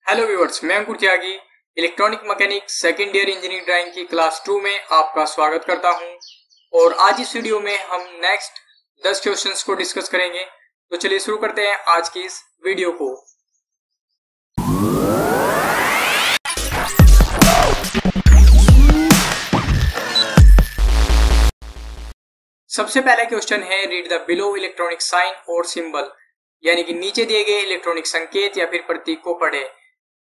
Hello viewers, मैं Ankur Tyagi electronic mechanic second year engineering drawing की class 2 में आपका स्वागत करता हूं। और आज इस वीडियो में हम नेक्स्ट 10 क्वेश्चंस को डिस्कस करेंगे। तो चलिए शुरू करते हैं आज की इस वीडियो को। सबसे पहला क्वेश्चन है, read the below electronic sign और सिंबल, यानी कि नीचे दिए गए इलेक्ट्रॉनिक संकेत या फिर प्रतीक को पढ़े।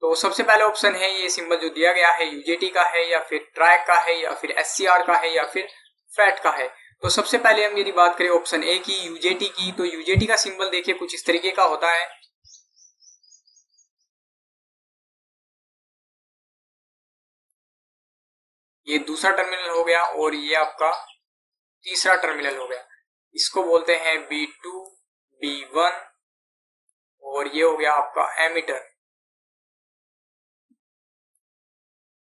तो सबसे पहला ऑप्शन है, ये सिंबल जो दिया गया है यूजेटी का है या फिर ट्रैक का है या फिर एससीआर का है या फिर फैट का है। तो सबसे पहले हम यदि बात करें ऑप्शन ए की, यूजेटी की, तो यूजेटी का सिंबल देखिए कुछ इस तरीके का होता है। ये दूसरा टर्मिनल हो गया और ये आपका तीसरा टर्मिनल हो गया। इसको बोलते हैं B2, B1 और ये हो गया आपका एमीटर।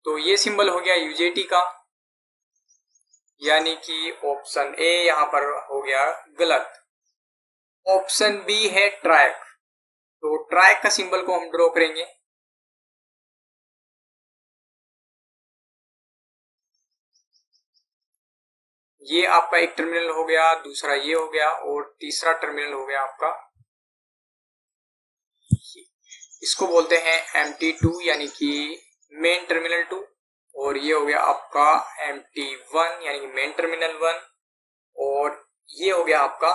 तो ये सिंबल हो गया यूजेटी का, यानी कि ऑप्शन ए यहां पर हो गया गलत। ऑप्शन बी है ट्रैक। तो ट्रैक का सिंबल को हम ड्रॉ करेंगे। ये आपका एक टर्मिनल हो गया, दूसरा ये हो गया और तीसरा टर्मिनल हो गया आपका। इसको बोलते हैं MT2 यानी कि मेन टर्मिनल 2 और ये हो गया आपका MT1 यानी कि मेन टर्मिनल 1 और ये हो गया आपका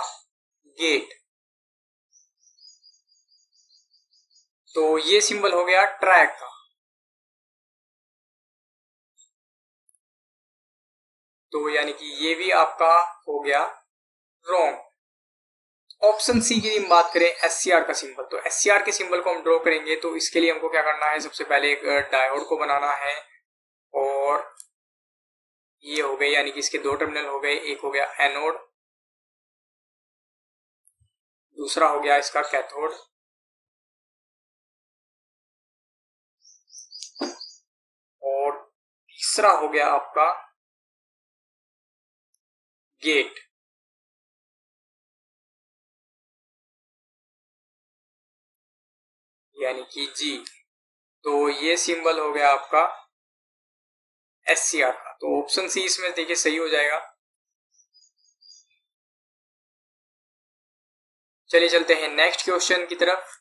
गेट। तो ये सिंबल हो गया ट्रैक का। तो यानी कि ये भी आपका हो गया रॉन्ग। ऑप्शन सी की हम बात करें एससीआर का सिंबल, तो एससीआर के सिंबल को हम ड्रॉ करेंगे। तो इसके लिए हमको क्या करना है, सबसे पहले एक डायोड को बनाना है और ये हो गए, यानी कि इसके दो टर्मिनल हो गए। एक हो गया एनोड, दूसरा हो गया इसका कैथोड और तीसरा हो गया आपका गेट। यानी कि जी। तो ये सिंबल हो गया आपका एससीआर का। तो ऑप्शन सी इसमें देखिए सही हो जाएगा। चलिए चलते हैं नेक्स्ट क्वेश्चन की तरफ।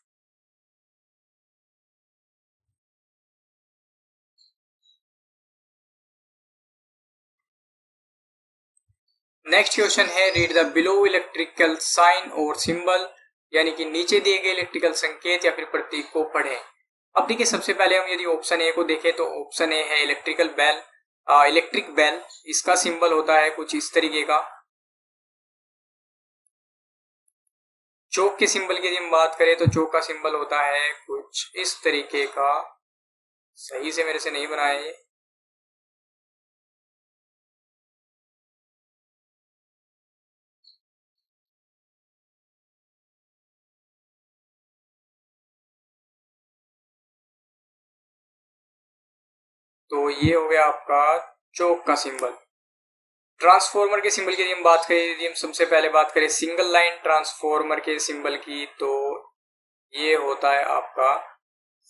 नेक्स्ट क्वेश्चन है, read the below electrical sign और सिंबल, यानी कि नीचे दिए गए इलेक्ट्रिकल संकेत या फिर प्रतीक को पढ़ें। अब देखिए सबसे पहले हम यदि ऑप्शन ए को देखें तो ऑप्शन ए है इलेक्ट्रिकल बेल, इलेक्ट्रिक बेल। इसका सिंबल होता है कुछ इस तरीके का। चौक के सिंबल की यदि हम बात करें तो चौक का सिंबल होता है कुछ इस तरीके का। सही से मेरे से नहीं बनाया ये। तो ये हो गया आपका चौक का सिंबल। ट्रांसफॉर्मर के सिंबल की यदि हम बात करें, यदि हम सबसे पहले बात करें सिंगल लाइन ट्रांसफॉर्मर के सिंबल की, तो ये होता है आपका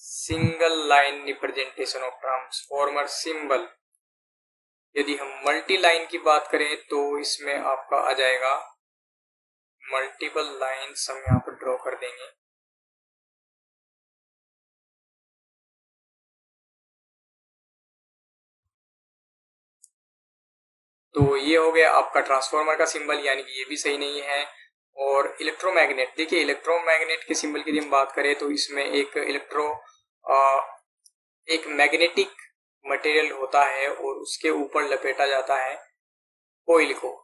single line representation of transformer symbol. यदि हम मल्टी लाइन की बात करें तो इसमें आपका आ जाएगा मल्टीपल लाइन्स। हम यहाँ पर ड्रॉ कर देंगे। तो ये हो गया आपका ट्रांसफॉर्मर का सिंबल, यानी कि ये भी सही नहीं है। और इलेक्ट्रोमैग्नेट, देखिए इलेक्ट्रोमैग्नेट के सिंबल की हम बात करें तो इसमें एक एक मैग्नेटिक मटेरियल होता है और उसके ऊपर लपेटा जाता है कोइल को।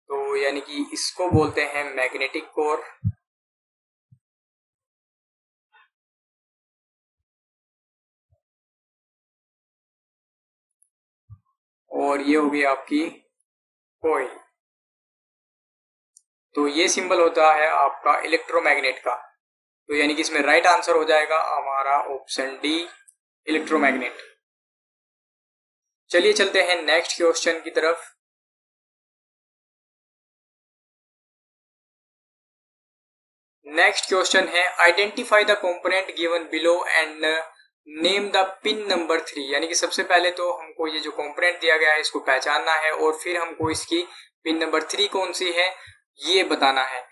तो यानी कि इसको बोलते हैं मैग्नेटिक कोर। और ये होगी आपकी कोइल। तो ये सिंबल होता है आपका इलेक्ट्रोमैग्नेट का। तो यानी कि इसमें राइट आंसर हो जाएगा हमारा ऑप्शन डी, इलेक्ट्रोमैग्नेट। चलिए चलते हैं नेक्स्ट क्वेश्चन की तरफ। नेक्स्ट क्वेश्चन है identify the component given below and name the pin number 3। यानी कि सबसे पहले तो हमको ये जो कंपोनेंट दिया गया है इसको पहचानना है और फिर हमको इसकी पिन नंबर 3 कौन सी है ये बताना है।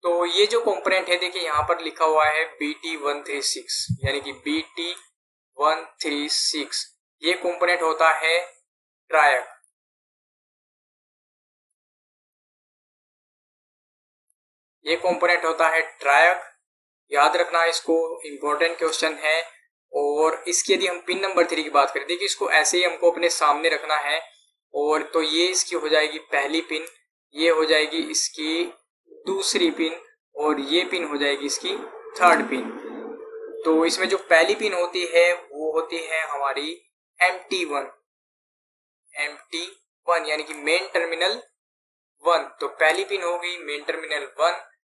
तो ये जो कंपोनेंट है देखिए यहाँ पर लिखा हुआ है BT136, यानी कि BT136 ये कंपोनेंट होता है ट्रायक। ये कंपोनेंट होता है ट्रायक, याद रखना इसको, इंपॉर्टेंट क्वेश्चन है। और इसकी यदि हम पिन नंबर 3 की बात करें, देखिए इसको ऐसे ही हमको अपने सामने रखना है। और तो ये इसकी हो जाएगी पहली पिन, ये हो जाएगी इसकी दूसरी पिन और ये पिन हो जाएगी इसकी थर्ड पिन। तो इसमें जो पहली पिन होती है वो होती है हमारी MT1 यानी कि मेन टर्मिनल 1। तो पहली पिन होगी मेन टर्मिनल 1।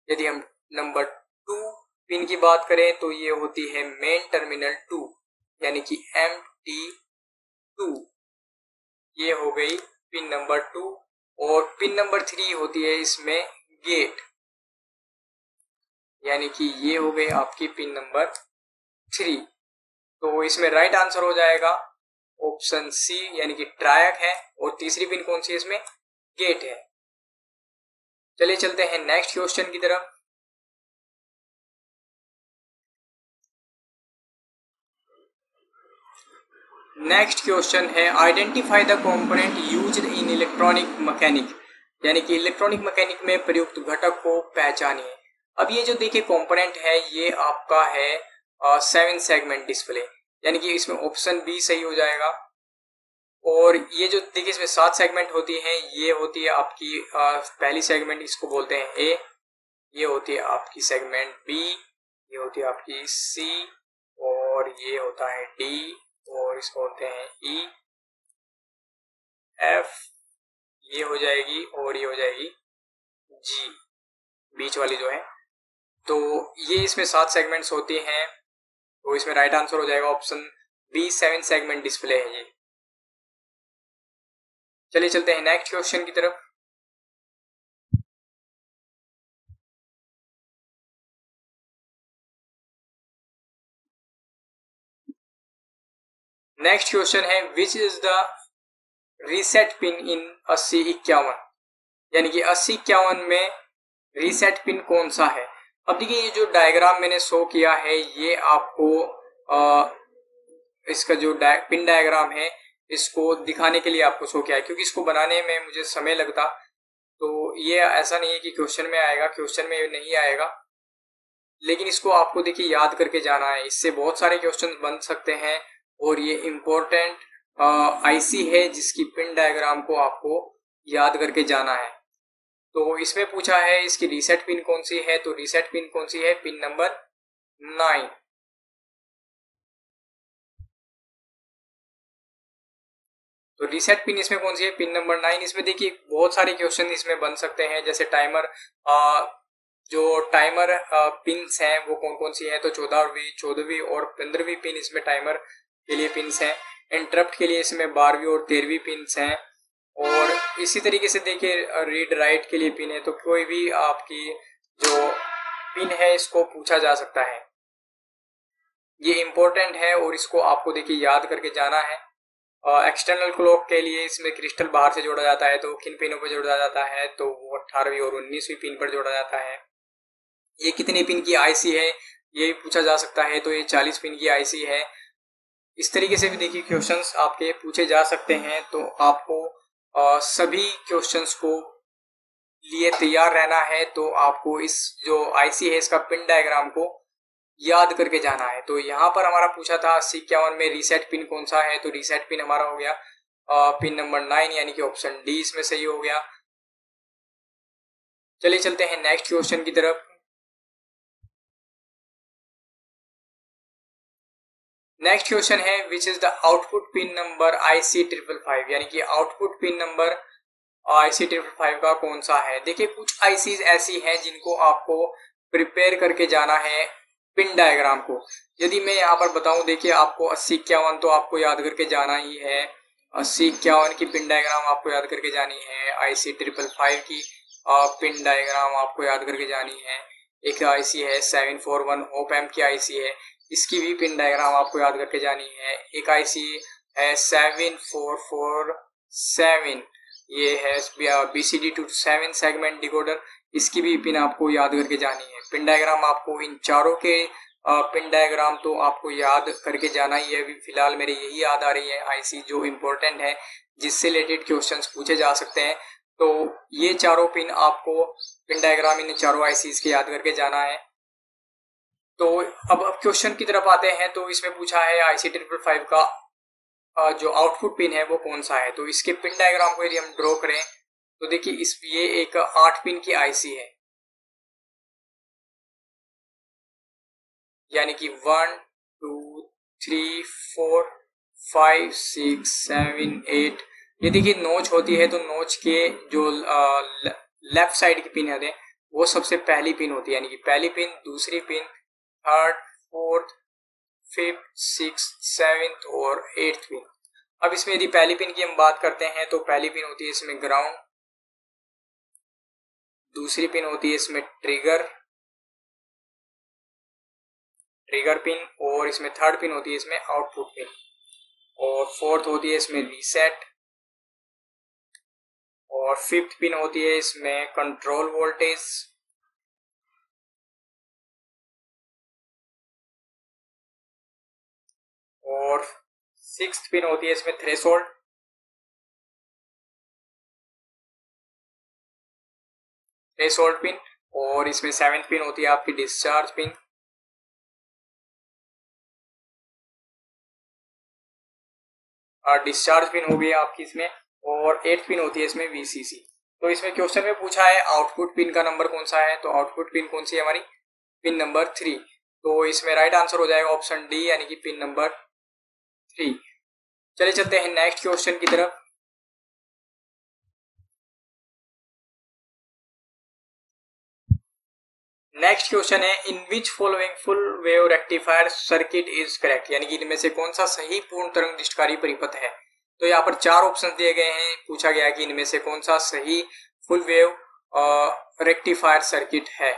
यदि हम नंबर 2 पिन की बात करें तो ये होती है मेन टर्मिनल 2 यानी कि MT2, ये हो गई पिन नंबर 2। और पिन नंबर 3 होती है इसमें गेट, यानी कि ये हो गई आपकी पिन नंबर 3। तो इसमें राइट आंसर हो जाएगा ऑप्शन सी, यानी कि ट्रायक है। और तीसरी पिन कौन सी है इसमें, गेट है। चलिए चलते हैं नेक्स्ट क्वेश्चन की तरफ। नेक्स्ट क्वेश्चन है identify the component used in electronic mechanic, यानी कि इलेक्ट्रॉनिक मैकेनिक में प्रयुक्त घटक को पहचानिए। अब ये जो देखिए कंपोनेंट है ये आपका है 7 सेगमेंट डिस्प्ले, यानी कि इसमें ऑप्शन बी सही हो जाएगा। और ये जो देखिए इसमें 7 सेगमेंट होती हैं, ये होती है आपकी पहली सेगमेंट, इसको बोलते हैं ए, ये होती है आपकी सेगमेंट बी, ये होती है आपकी सी, और ये होता है डी, और इसको बोलते हैं ई, एफ, ये हो जाएगी, और ये हो जाएगी जी, बीच वाली जो है। तो ये इसमें 7 सेगमेंट्स होती हैं, तो इसमें राइट आंसर हो जाएगा ऑप्शन बी, 7 सेगमेंट डिस्प्ले है ये। चलिए चलते हैं नेक्स्ट क्वेश्चन की तरफ। नेक्स्ट क्वेश्चन है which is the reset pin in 8051, यानी कि 8051 में रीसेट पिन कौन सा है। अब देखिए ये जो डायग्राम मैंने शो किया है ये आपको इसका जो पिन डायग्राम है इसको दिखाने के लिए आपको शो किया है, क्योंकि इसको बनाने में मुझे समय लगता। तो ये ऐसा नहीं है कि क्वेश्चन में आएगा, क्वेश्चन में नहीं आएगा, लेकिन इसको आपको देखिए याद करके जाना है, इससे बहुत सारे क्वेश्चन बन सकते हैं। और ये इम्पोर्टेंट आईसी है जिसकी पिन डायग्राम को आपको याद करके जाना है। तो इसमें पूछा है इसकी रीसेट पिन कौन सी है, तो रीसेट पिन कौन सी है, पिन नंबर 9। तो रीसेट पिन इसमें कौन सी है, पिन नंबर 9। इसमें देखिए बहुत सारे क्वेश्चन इसमें बन सकते हैं, जैसे टाइमर, जो टाइमर पिन्स हैं वो कौन कौन सी है, तो 14वीं और 15वीं पिन इसमें टाइमर के लिए पिन्स हैं। इंटरप्ट के लिए इसमें 12वीं और 13वीं पिन्स हैं। और इसी तरीके से देखिए रीड राइट के लिए पिन है। तो कोई भी आपकी जो पिन है इसको पूछा जा सकता है, ये इंपॉर्टेंट है और इसको आपको देखिए याद करके जाना है। एक्सटर्नल क्लॉक के लिए इसमें क्रिस्टल बाहर से जोड़ा जाता है, तो किन पिनों पर जोड़ा जाता है, तो वो 18वीं और 19वीं पिन पर जोड़ा जाता है। ये कितने पिन की आईसी है ये भी पूछा जा सकता है, तो ये 40 पिन की आईसी है। इस तरीके से भी देखिए क्वेश्चंस आपके पूछे जा सकते हैं। तो आपको सभी क्वेश्चंस को लिए तैयार रहना है। तो आपको इस जो आईसी है इसका पिन डायग्राम को याद करके जाना है। तो यहाँ पर हमारा पूछा था 8051 में रीसेट पिन कौन सा है, तो रीसेट पिन हमारा हो गया पिन नंबर 9, यानी कि ऑप्शन डी इसमें सही हो गया। चलिए चलते हैं नेक्स्ट क्वेश्चन की तरफ। नेक्स्ट क्वेश्चन है which is the output pin number IC555, यानी कि आउटपुट पिन नंबर IC555 का कौन सा है। देखिए कुछ आईसीज ऐसी हैं जिनको आपको प्रिपेयर करके जाना है पिन डायग्राम को। यदि मैं यहाँ पर बताऊं, देखिए आपको 8051 तो आपको याद करके जाना ही है, 8051 की पिन डायग्राम आपको याद करके जानी है, IC 555 की पिन डायग्राम आपको याद करके जानी है, एक IC है 741 ओप एम्प की IC है, इसकी भी पिन डायग्राम आपको याद करके जानी है, एक IC है 7447, ये है BCD to 7 सेगमेंट डिकोडर, इसकी भी पिन आपको याद करके जानी है। पिन डायग्राम आपको इन चारों के पिन डायग्राम तो आपको याद करके जाना ही है। अभी फिलहाल मेरे यही याद आ रही है IC जो इम्पोर्टेंट है, जिससे रिलेटेड क्वेश्चंस पूछे जा सकते हैं। तो ये चारों पिन आपको पिन डायग्राम इन चारों ICs के याद करके जाना है। तो अब क्वेश्चन की तरफ आते हैं। तो इसमें पूछा है IC 555 का जो आउटपुट पिन है वो कौन सा है। तो इसके पिन डायग्राम को यदि हम ड्रॉ करें तो देखिए ये एक 8 पिन की IC है, यानी कि 1 2 3 4 5 6 7 8। ये देखिए नोच होती है, तो नोच के जो लेफ्ट साइड की पिन है वो सबसे पहली पिन होती है, यानी कि पहली पिन, दूसरी pin, third, fourth, fifth, six, seventh और एट्थ पिन। अब इसमें यदि पहली पिन की हम बात करते हैं तो पहली पिन होती है इसमें ग्राउंड, दूसरी पिन होती है इसमें ट्रिगर पिन, और इसमें थर्ड पिन होती है इसमें आउटपुट पिन, और फोर्थ होती है इसमें रीसेट, और फिफ्थ पिन होती है इसमें कंट्रोल वोल्टेज, और सिक्स्थ पिन होती है इसमें थ्रेशोल्ड, पिन, और इसमें सेवेंथ पिन होती है आपकी डिस्चार्ज पिन, डिस्चार्ज पिन हो गई आपकी इसमें, और एट्थ पिन होती है इसमें VCC। तो इसमें क्वेश्चन में पूछा है आउटपुट पिन का नंबर कौन सा है। तो आउटपुट पिन कौन सी है हमारी, पिन नंबर 3। तो इसमें राइट आंसर हो जाएगा ऑप्शन डी, यानी कि पिन नंबर 3। चलिए चलते हैं नेक्स्ट क्वेश्चन की तरफ। नेक्स्ट क्वेश्चन है, in which following full wave rectifier circuit is correct, यानी कि इनमें से कौन सा सही पूर्ण तरंग निष्ठकारी परिपथ है। तो यहाँ पर 4 ऑप्शन दिए गए हैं, पूछा गया कि इनमें से कौन सा सही फुल वेव रेक्टिफायर सर्किट है।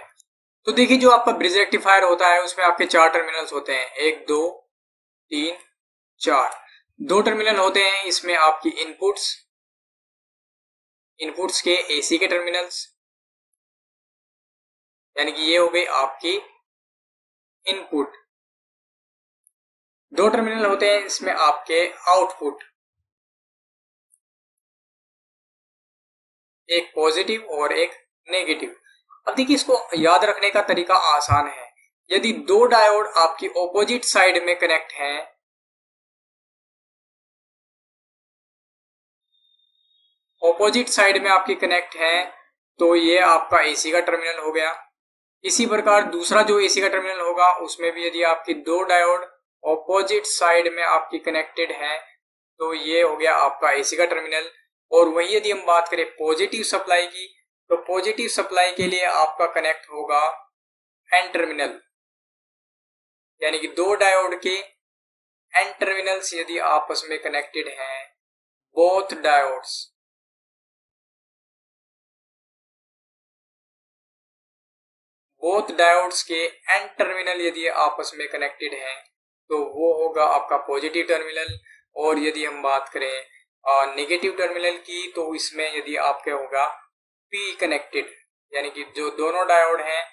तो देखिए जो आपका ब्रिज रेक्टिफायर होता है उसमें आपके 4 टर्मिनल्स होते हैं, 1 2 3 4। 2 टर्मिनल होते हैं इसमें आपकी इनपुट्स के AC के टर्मिनल्स, यानी कि ये हो गई आपकी इनपुट। 2 टर्मिनल होते हैं इसमें आपके आउटपुट, एक पॉजिटिव और एक नेगेटिव। अब देखिए इसको याद रखने का तरीका आसान है। यदि 2 डायोड आपकी ऑपोजिट साइड में कनेक्ट हैं, ऑपोजिट साइड में आपकी कनेक्ट है, तो ये आपका AC का टर्मिनल हो गया। इसी प्रकार दूसरा जो AC का टर्मिनल होगा उसमें भी यदि आपकी 2 डायोड ऑपोजिट साइड में आपकी कनेक्टेड है तो ये हो गया आपका AC का टर्मिनल। और वही यदि हम बात करें पॉजिटिव सप्लाई की, तो पॉजिटिव सप्लाई के लिए आपका कनेक्ट होगा N टर्मिनल, यानी कि 2 डायोड के N टर्मिनल्स यदि आपस में कनेक्टेड हैं, बोथ डायोड्स के N टर्मिनल यदि आपस में कनेक्टेड हैं तो वो होगा आपका पॉजिटिव टर्मिनल। और यदि हम बात करें नेगेटिव टर्मिनल की, तो इसमें यदि आपके होगा P कनेक्टेड, यानी कि जो दोनों डायोड हैं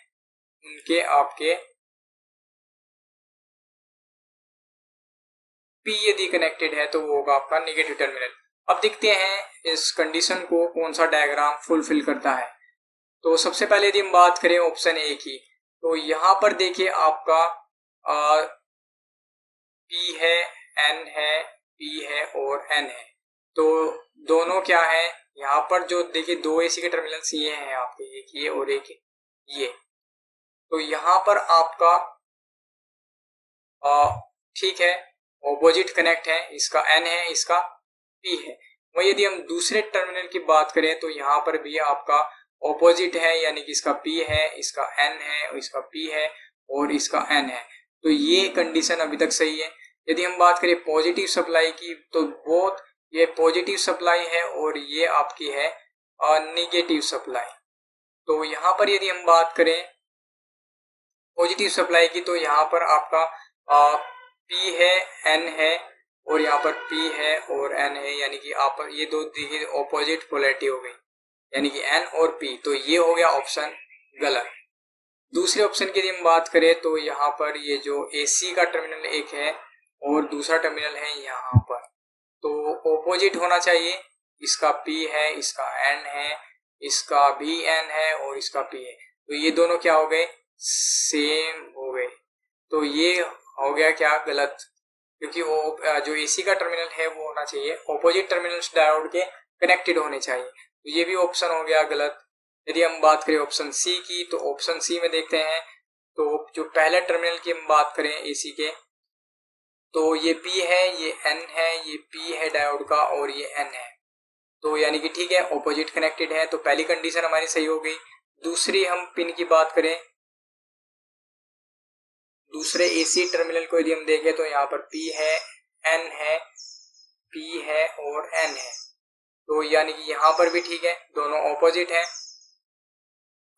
उनके आपके P यदि कनेक्टेड है तो वो होगा आपका नेगेटिव टर्मिनल। अब देखते हैं इस कंडीशन को कौन सा डायग्राम फुलफिल करता है। तो सबसे पहले यदि हम बात करें ऑप्शन ए की, तो यहां पर देखिए आपका P है, N है, P है और N है। तो दोनों क्या है, यहाँ पर जो देखिए 2 AC के टर्मिनल्स ये हैं आपके, एक ये और एक ये। तो यहाँ पर आपका ठीक है ऑपोजिट कनेक्ट है, इसका N है, इसका P है। वही यदि हम दूसरे टर्मिनल की बात करें तो यहाँ पर भी आपका ऑपोजिट है, यानी कि इसका P है, इसका N है और इसका P है। और इसका n है। तो ये कंडीशन अभी तक सही है। यदि हम बात करें पॉजिटिव सप्लाई की, तो बोथ ये पॉजिटिव सप्लाई है और ये आपकी है नेगेटिव सप्लाई। तो यहाँ पर यदि हम बात करें पॉजिटिव सप्लाई की, तो यहाँ पर आपका P है, N है और यहाँ पर P है और N है, यानी कि आप ये दो देखिए ऑपोजिट पोलैरिटी हो गई, यानी कि N और P। तो ये हो गया ऑप्शन गलत। दूसरे ऑप्शन की यदि हम बात करें, तो यहाँ पर ये जो AC का टर्मिनल एक है और दूसरा टर्मिनल है यहाँ पर, तो ऑपोजिट होना चाहिए। इसका P है, इसका N है, इसका भी N है और इसका P है, तो ये दोनों क्या हो गए, सेम हो गए। तो ये हो गया क्या, गलत, क्योंकि वो जो AC का टर्मिनल है वो होना चाहिए ऑपोजिट टर्मिनल्स डायोड के कनेक्टेड होने चाहिए। तो ये भी ऑप्शन हो गया गलत। यदि हम बात करें ऑप्शन सी की, तो ऑप्शन सी में देखते हैं, तो जो पहले टर्मिनल की हम बात करें AC के, तो ये P है, ये N है, ये P है डायोड का और ये N है, तो यानी कि ठीक है ऑपोजिट कनेक्टेड है। तो पहली कंडीशन हमारी सही हो गई। दूसरी हम पिन की बात करें, दूसरे AC टर्मिनल को यदि हम देखें, तो यहाँ पर P है, N है, P है और N है, तो यानी कि यहाँ पर भी ठीक है, दोनों ऑपोजिट हैं।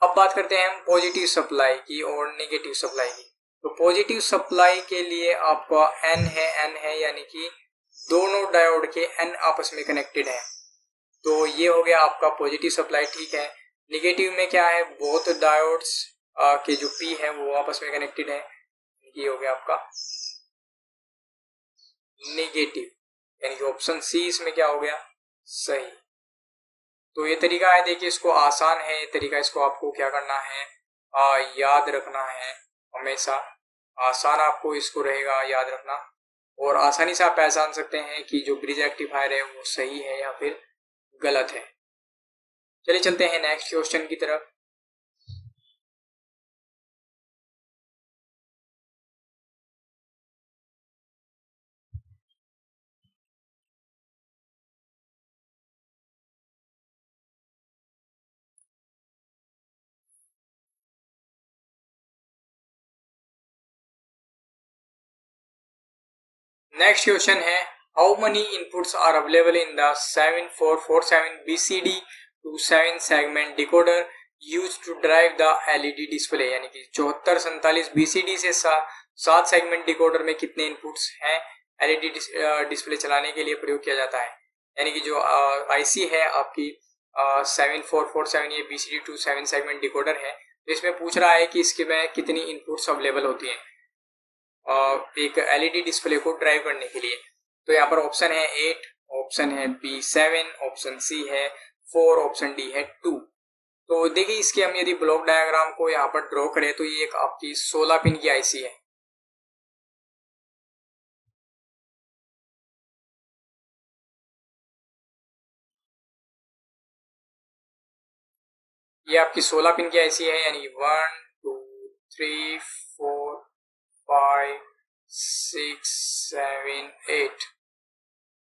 अब बात करते हैं हम पॉजिटिव सप्लाई की और नेगेटिव सप्लाई की। तो पॉजिटिव सप्लाई के लिए आपका N है, यानी कि दोनों डायोड के N आपस में कनेक्टेड है, तो ये हो गया आपका पॉजिटिव सप्लाई, ठीक है। नेगेटिव में क्या है, बोथ डायोड्स के जो P है वो आपस में कनेक्टेड है, ये हो गया आपका नेगेटिव, यानी कि ऑप्शन सी इसमें क्या हो गया, सही। तो ये तरीका है, देखिए इसको आसान है ये तरीका, इसको आपको क्या करना है, याद रखना है हमेशा। आसान आपको इसको रहेगा याद रखना, और आसानी से आप पहचान सकते हैं कि जो ब्रिज रेक्टिफायर है वो सही है या फिर गलत है। चलिए चलते हैं नेक्स्ट क्वेश्चन की तरफ। नेक्स्ट क्वेश्चन है, how many inputs are available in the 7447 BCD to 7 segment decoder use to drive the LED display, यानी कि 7447 BCD से 7 सेगमेंट डिकोडर में कितने इनपुट्स हैं LED डिस्प्ले चलाने के लिए प्रयोग किया जाता है। यानी कि जो IC है आपकी 7447, ये BCD टू 7 सेगमेंट डिकोडर है, तो इसमें पूछ रहा है कि इसके में कितनी इनपुट्स अवेलेबल होती हैं एक LED डिस्प्ले को ड्राइव करने के लिए। तो यहाँ पर ऑप्शन है 8, ऑप्शन है B 7, ऑप्शन C है 4, ऑप्शन D है 2। तो देखिए इसके हम यदि ब्लॉक डायग्राम को यहाँ पर ड्रॉ करें, तो ये एक आपकी 16 पिन की IC है। ये आपकी 16 पिन की IC है, यानी 1 2 3 4 5 6 7 8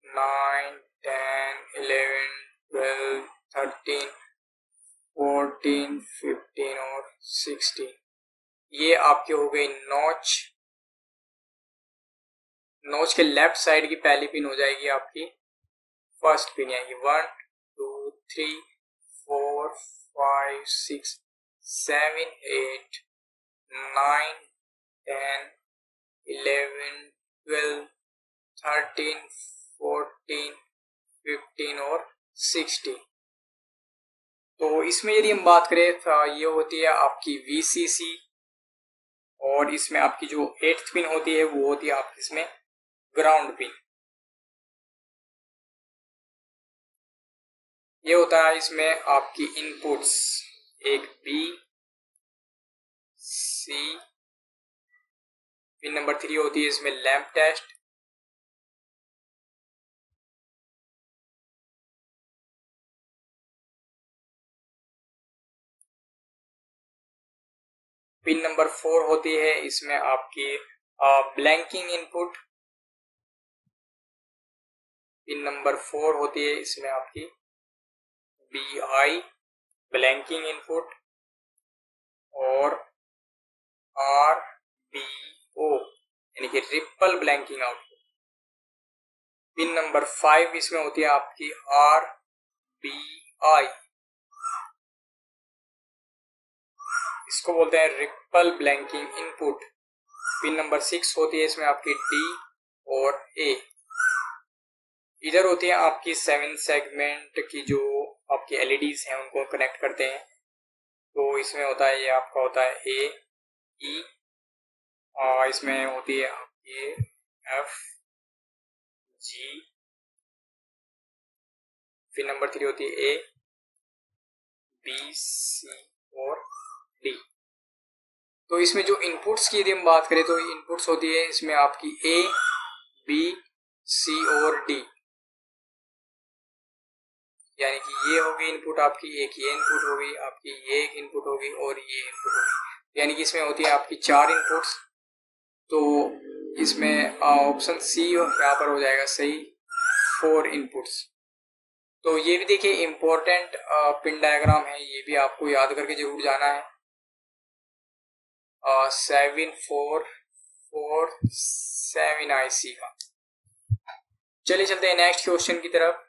9 10 11 12 13 14 15 और 16। ये आपकी हो गई नॉच। नॉच के लेफ्ट साइड की पहली पिन हो जाएगी आपकी फर्स्ट पिन, यानी 1 2 3 4 5 6 7 8 9 10 11 12 13 14 15 और 16। तो इसमें यदि हम बात करें, तो ये होती है आपकी VCC, और इसमें आपकी जो 8th पिन होती है वो होती है आपकी इसमें ग्राउंड पिन। ये होता है इसमें आपकी इनपुट्स, एक B C, पिन नंबर 3 होती है इसमें लैंप टेस्ट, पिन नंबर 4 होती है इसमें आपकी ब्लैंकिंग इनपुट, पिन नंबर 4 होती है इसमें आपकी BI ब्लैंकिंग इनपुट, और R कि ripple blanking output. Pin number 5 इसमें होती है आपकी RBI, इसको बोलते हैं ripple blanking input. Pin number 6 होती है इसमें आपकी D और A। इधर होती है आपकी 7 सेगमेंट की जो आपकी LEDs हैं उनको कनेक्ट करते हैं। तो इसमें होता है, ये आपका होता है A E, और इसमें होती है आपकी F G, फिर नंबर 3 होती है A B C और D। तो इसमें जो इनपुट्स की यदि हम बात करें तो इनपुट्स होती है इसमें आपकी A B C और D, यानी कि ये होगी इनपुट आपकी, एक ये इनपुट होगी आपकी, ये एक इनपुट होगी और ये इनपुट होगी, यानी कि इसमें होती है आपकी 4 इनपुट्स। तो इसमें ऑप्शन सी यहाँ पर हो जाएगा सही, 4 इनपुट्स। तो ये भी देखिए इम्पोर्टेंट पिन डायग्राम है, ये भी आपको याद करके जरूर जाना है। 7447 IC का। चलिए चलते हैं नेक्स्ट क्वेश्चन की तरफ।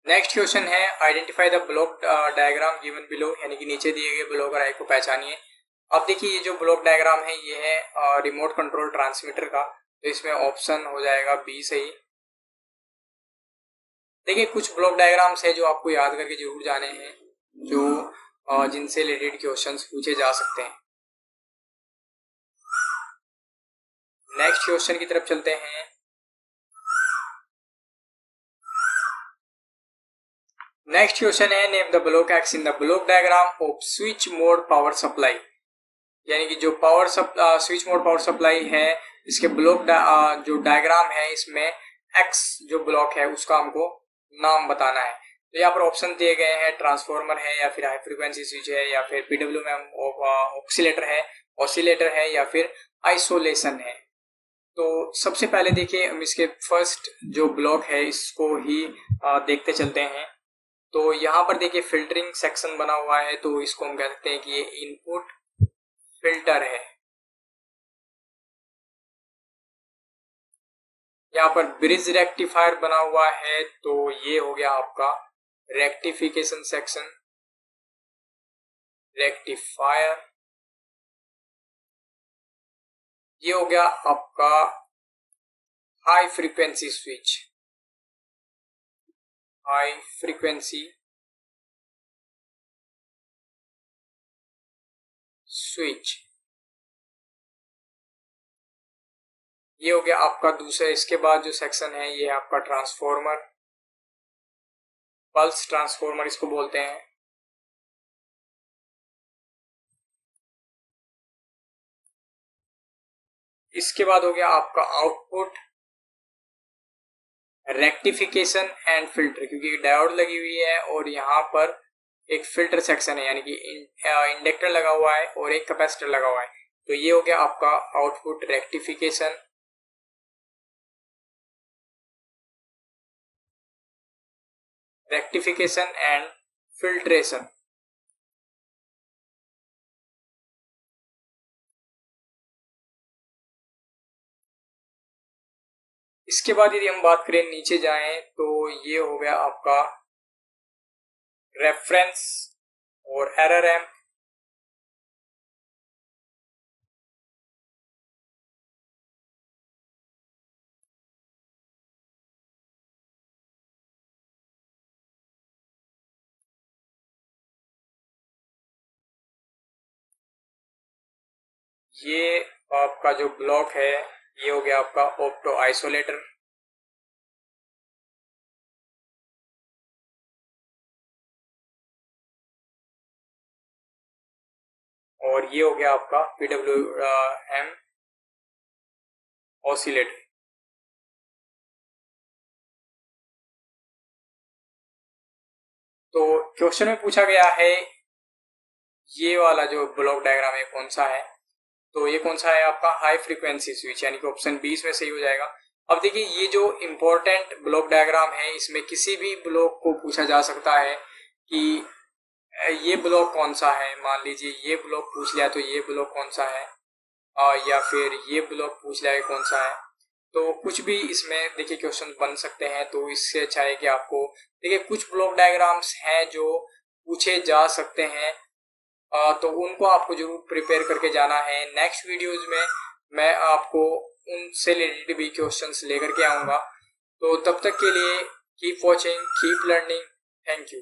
नेक्स्ट क्वेश्चन है identify the block diagram given below, यानी कि नीचे दिए गए ब्लॉक और आई को पहचानिए। अब देखिए ये जो ब्लॉक डायग्राम है ये है रिमोट कंट्रोल ट्रांसमीटर का, तो इसमें ऑप्शन हो जाएगा बी सही। देखिए कुछ ब्लॉक डायग्राम्स है जो आपको याद करके जरूर जाने हैं, जो जिनसे रिलेटेड क्वेश्चंस पूछे जा सकते हैं। नेक्स्ट क्वेश्चन की तरफ चलते हैं। नेक्स्ट क्वेश्चन है name the block x in the block diagram off switch mode power supply, यानी कि जो power switch mode power supply है इसके ब्लॉक जो डायग्राम है इसमें एक्स जो ब्लॉक है उसका हमको नाम बताना है। तो यहाँ पर ऑप्शन दिए गए हैं, ट्रांसफॉर्मर है या फिर हाई फ्रीक्वेंसी स्विच है या फिर PWM ऑसिलेटर है या फिर आइसोलेशन है। तो सबसे पहले देखिए हम इसके फर्स्ट जो ब्लॉक है इसको ही देखते चलते हैं। तो यहाँ पर देखिए फिल्टरिंग सेक्शन बना हुआ है, तो इसको हम कह सकते हैं कि ये इनपुट फिल्टर है। यहाँ पर ब्रिज रेक्टिफायर बना हुआ है, तो ये हो गया आपका रेक्टिफिकेशन सेक्शन, रेक्टिफायर। ये हो गया आपका high frequency switch, high frequency switch. ये हो गया आपका दूसरा। इसके बाद जो सेक्शन है ये आपका ट्रांसफॉर्मर, पल्स ट्रांसफॉर्मर इसको बोलते हैं। इसके बाद हो गया आपका आउटपुट रेक्टिफिकेशन एंड फिल्टर, क्योंकि डायोड लगी हुई है और यहाँ पर एक फिल्टर सेक्शन है, यानी कि इंडक्टर लगा हुआ है और एक कैपेसिटर लगा हुआ है। तो ये हो गया आपका आउटपुट रेक्टिफिकेशन, एंड फिल्ट्रेशन। इसके बाद यदि हम बात करें नीचे जाएं तो ये हो गया आपका रेफरेंस और एरर एम्प। ये आपका जो ब्लॉक है ये हो गया आपका ऑप्टो आइसोलेटर। और ये हो गया आपका PWM ऑसिलेटर। तो क्वेश्चन में पूछा गया है ये वाला जो ब्लॉक डायग्राम है कौन सा है, तो ये कौन सा है आपका हाई फ्रीक्वेंसी स्विच, यानी कि ऑप्शन 20 में सही हो जाएगा। अब देखिए ये जो इंपॉर्टेंट ब्लॉक डायग्राम है इसमें किसी भी ब्लॉक को पूछा जा सकता है कि ये ब्लॉक कौन सा है, मान लीजिए ये ब्लॉक पूछ लिया तो ये ब्लॉक कौन सा है, या फिर ये ब्लॉक पूछ लिया है कौन सा है। तो कुछ भी इसमें देखिए क्वेश्चन बन सकते हैं। तो इससे अच्छा है कि आपको देखिए कुछ ब्लॉक डायग्राम्स हैं जो पूछे जा सकते हैं, तो उनको आपको जरूर प्रिपेयर करके जाना है। नेक्स्ट वीडियोज में मैं आपको उनसे रिलेटेड भी क्वेश्चंस लेकर के आऊँगा। तो तब तक के लिए keep watching, keep learning, thank you.